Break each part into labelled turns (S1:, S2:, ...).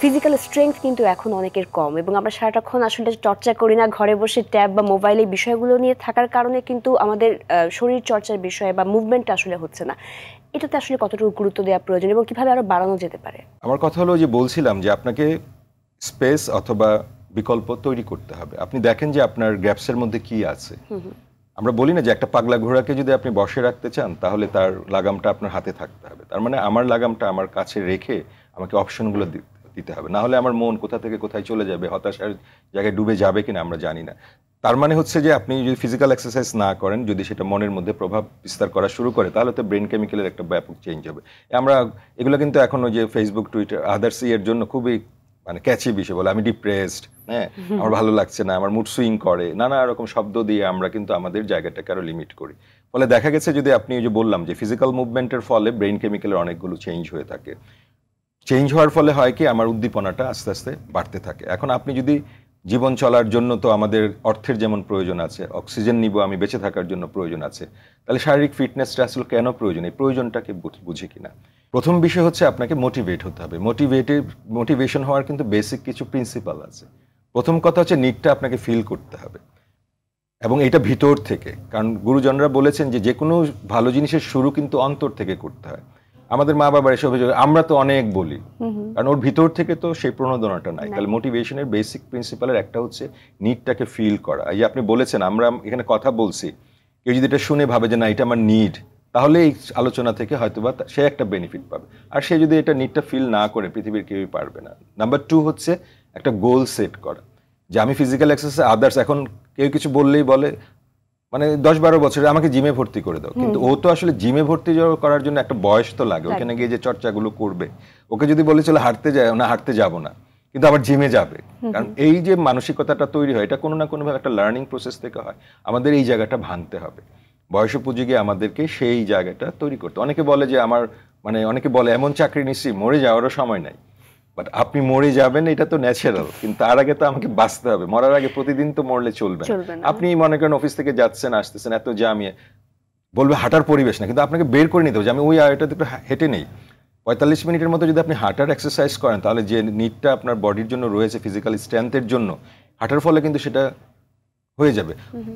S1: Physical strength কিন্তু এখন অনেকের কম, এবং আমরা সারাটাক্ষণ আসলে চর্চা করি না, ঘরে বসে ট্যাব বা মোবাইলে বিষয়গুলো নিয়ে থাকার কারণে কিন্তু আমাদের শরীর চর্চার বিষয়ে বা মুভমেন্টটা আসলে হচ্ছে না। এটাতে আসলে কতটুকু গুরুত্ব দেওয়া প্রয়োজন এবং কিভাবে আরো বাড়ানো যেতে পারে?
S2: আমার কথা হলো যে বলছিলাম যে আপনাকে স্পেস অথবা বিকল্প তৈরি করতে হবে। আপনি দেখেন যে আপনার গ্যাপসের মধ্যে কি আছে। আমরা বলি না যে একটা পাগলা ঘোড়াকে যদি আপনি বসে রাখতে চান তাহলে তার লাগামটা আপনার হাতে থাকতে হবে। তার মানে আমার লাগামটা আমার কাছে রেখে আমাকে অপশনগুলো দিতে হবে, না হলে আমার মন কোথা থেকে কোথায় চলে যাবে, হতাশার জায়গায় ডুবে যাবে কিনা আমরা জানি না। তার মানে হচ্ছে যে আপনি যদি ফিজিক্যাল এক্সারসাইজ না করেন, যদি সেটা মনের মধ্যে প্রভাব বিস্তার করা শুরু করে, তাহলে তো ব্রেন কেমিক্যালের একটা ব্যাপক চেঞ্জ হবে। আমরা এগুলো কিন্তু এখনো যে ফেসবুক, টুইটার, আদার্স এর জন্য খুবই মানে ক্যাচি বিষয় বলে, আমি ডিপ্রেসড, হ্যাঁ আমার ভালো লাগছে না, আমার মুড সুইং করে, নানা রকম শব্দ দিয়ে আমরা কিন্তু আমাদের জায়গাটাকে আরো লিমিট করি। ফলে দেখা গেছে যদি আপনি যে বললাম যে ফিজিক্যাল মুভমেন্টের ফলে ব্রেন কেমিক্যালের অনেকগুলো চেঞ্জ হয়ে থাকে। চেঞ্জ হওয়ার ফলে হয় কি, আমার উদ্দীপনাটা আস্তে আস্তে বাড়তে থাকে। এখন আপনি যদি জীবন চলার জন্য তো আমাদের অর্থের যেমন প্রয়োজন আছে, অক্সিজেন নিব আমি বেঁচে থাকার জন্য প্রয়োজন আছে, তাহলে শারীরিক ফিটনেসটা আসলে কেন প্রয়োজন, এই প্রয়োজনটাকে বুঝি কিনা। প্রথম বিষয় হচ্ছে আপনাকে মোটিভেট হতে হবে। মোটিভেশন হওয়ার কিন্তু বেসিক কিছু প্রিন্সিপাল আছে। প্রথম কথা হচ্ছে নিডটা আপনাকে ফিল করতে হবে, এবং এটা ভিতর থেকে। কারণ গুরুজনরা বলেছেন যে যে কোনো ভালো জিনিসের শুরু কিন্তু অন্তর থেকে করতে হয়। আমাদের মা বাবার এসব আমরা তো অনেক বলি, কারণ ওর ভিতর থেকে তো সেই প্রণোদনাটা নাই। তাহলে মোটিভেশনের বেসিক প্রিন্সিপালের একটা হচ্ছে নিডটাকে ফিল করা। এই যে আপনি বলেছেন আমরা এখানে কথা বলছি, কেউ যদি এটা শুনে ভাবে যে না এটা আমার নিড, তাহলে এই আলোচনা থেকে হয়তোবা সে একটা বেনিফিট পাবে। আর সে যদি এটা নিডটা ফিল না করে, পৃথিবীর কেউই পারবে না। নাম্বার 2 হচ্ছে একটা গোল সেট করা, যে আমি ফিজিক্যাল এক্সারসাইজ আদার্স, এখন কেউ কিছু বললেই বলে মানে 10-12 বছরে আমাকে জিমে ভর্তি করে দাও, কিন্তু ও তো আসলে জিমে ভর্তি করার জন্য একটা বয়স তো লাগে, ওখানে গিয়ে যে চর্চাগুলো করবে। ওকে যদি বলে চলে হাঁটতে যায়, না হাঁটতে যাব না, কিন্তু আবার জিমে যাবে। কারণ এই যে মানসিকতাটা তৈরি হয়, এটা কোনো না কোনোভাবে একটা লার্নিং প্রসেস থেকে হয়। আমাদের এই জায়গাটা ভাঙতে হবে, বয়সোপযোগী আমাদেরকে সেই জায়গাটা তৈরি করতে। অনেকে বলে যে আমার অনেকে বলে এমন চাকরি নিচ্ছি মরে যাওয়ারও সময় নাই। বাট আপনি মরে যাবেন এটা তো ন্যাচারাল, কিন্তু তার আগে তো আমাকে বাঁচতে হবে। মরার আগে প্রতিদিন তো মরলে চলবে না। আপনি মনে করেন অফিস থেকে যাচ্ছেন আসতেছেন, এত জামিয়ে বলবে হাঁটার পরিবেশ না, কিন্তু আপনাকে বের করে নিতে হবে যে আমি ওই আয়টাতে একটু হেঁটে নেই। 45 মিনিটের মতো যদি আপনি হাঁটার এক্সারসাইজ করেন, তাহলে যে নিডটা আপনার বডির জন্য রয়েছে ফিজিক্যাল স্ট্রেংথের জন্য, হাঁটার ফলে কিন্তু সেটা হয়ে যাবে।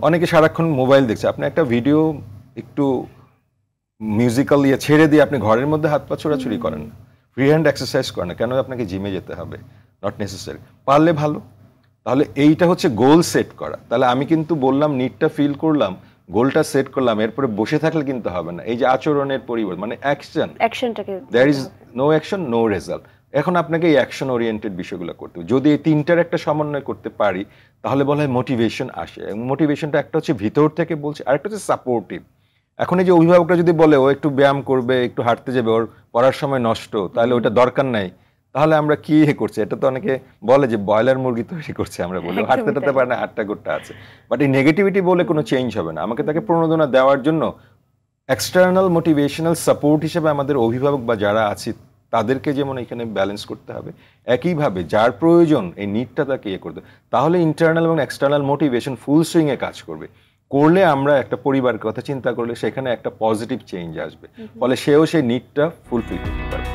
S2: অনেকে সারাক্ষণ মোবাইল দেখছে, আপনি একটা ভিডিও একটু মিউজিক্যাল ছেড়ে দিয়ে আপনি ঘরের মধ্যে হাত পা ছোড়াছুড়ি করেন, ফ্রি হ্যান্ড এক্সারসাইজ করে না, কেন আপনাকে জিমে যেতে হবে? নট নেসেসারি, পারলে ভালো। তাহলে এইটা হচ্ছে গোল সেট করা। তাহলে আমি কিন্তু বললাম নিডটা ফিল করলাম, গোলটা সেট করলাম, এরপরে বসে থাকলে কিন্তু হবে না। এই যে আচরণের পরিবর্তন মানে অ্যাকশনটাকে, there is no action no result. এখন আপনাকে এই অ্যাকশন ওরিয়েন্টেড বিষয়গুলো করতে হবে। যদি এই তিনটার একটা সমন্বয় করতে পারি, তাহলে বলা হয় মোটিভেশন আসে। এবং মোটিভেশনটা একটা হচ্ছে ভিতর থেকে বলছে, আরেকটা হচ্ছে সাপোর্টিভ। এখন এই যে অভিভাবকরা যদি বলে ও একটু ব্যায়াম করবে, একটু হাঁটতে যাবে, ওর পড়ার সময় নষ্ট, তাহলে ওটা দরকার নাই, তাহলে আমরা কি করছি? এটা তো অনেকে বলে যে ব্রয়লার মুরগি তৈরি করছে, আমরা বলি হাঁটতে টাতে পারে না, হাটটা গোট্টা আছে। বাট এই নেগেটিভিটি বলে কোনো চেঞ্জ হবে না। আমাকে তাকে প্রণোদনা দেওয়ার জন্য এক্সটার্নাল মোটিভেশনাল সাপোর্ট হিসেবে আমাদের অভিভাবক বা যারা আছে তাদেরকে যেমন এখানে ব্যালেন্স করতে হবে, একইভাবে যার প্রয়োজন এই নিডটা তাকে করতে, তাহলে ইন্টারনাল এবং এক্সটার্নাল মোটিভেশন ফুল সুইংয়ে কাজ করবে। করলে আমরা একটা পরিবারের কথা চিন্তা করলে সেখানে একটা পজিটিভ চেঞ্জ আসবে, ফলে সেও সেই নিডটা ফুলফিল করতে পারবে।